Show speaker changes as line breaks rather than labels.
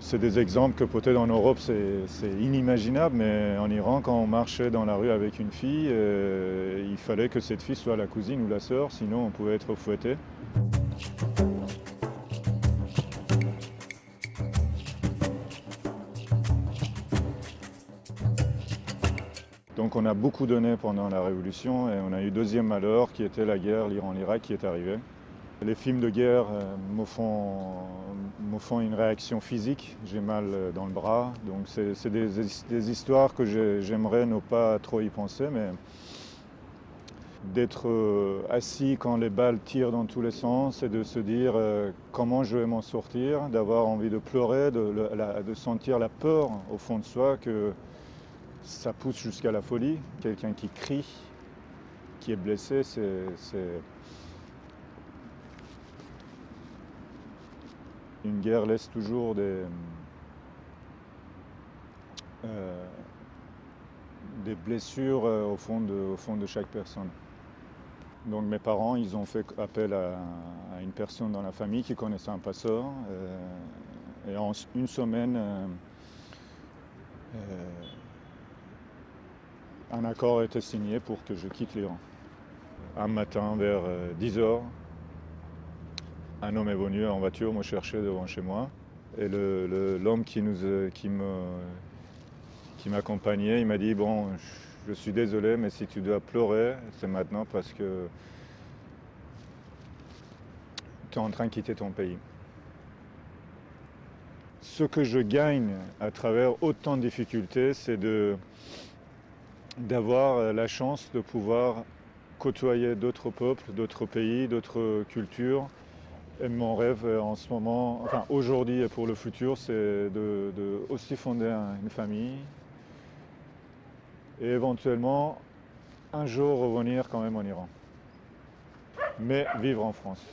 C'est des exemples que peut-être en Europe c'est inimaginable, mais en Iran, quand on marchait dans la rue avec une fille, il fallait que cette fille soit la cousine ou la sœur, sinon on pouvait être fouetté. Donc on a beaucoup donné pendant la Révolution et on a eu deuxième malheur qui était la guerre, l'Iran-Irak qui est arrivée. Les films de guerre me font une réaction physique, j'ai mal dans le bras, donc c'est des histoires que j'aimerais ne pas trop y penser, mais d'être assis quand les balles tirent dans tous les sens et de se dire comment je vais m'en sortir, d'avoir envie de pleurer, de sentir la peur au fond de soi, que ça pousse jusqu'à la folie. Quelqu'un qui crie, qui est blessé, une guerre laisse toujours euh, des blessures au fond de chaque personne. Donc mes parents, ils ont fait appel à une personne dans la famille qui connaissait un passeur. Et en une semaine, un accord a été signé pour que je quitte l'Iran. Un matin, vers 10 heures, un homme est venu en voiture me chercher devant chez moi. Et l'homme qui m'accompagnait, il m'a dit, bon, je suis désolé, mais si tu dois pleurer, c'est maintenant parce que tu es en train de quitter ton pays. Ce que je gagne à travers autant de difficultés, c'est d'avoir la chance de pouvoir côtoyer d'autres peuples, d'autres pays, d'autres cultures. Et mon rêve en ce moment, enfin aujourd'hui et pour le futur, c'est de aussi fonder une famille et éventuellement un jour revenir quand même en Iran, mais vivre en France.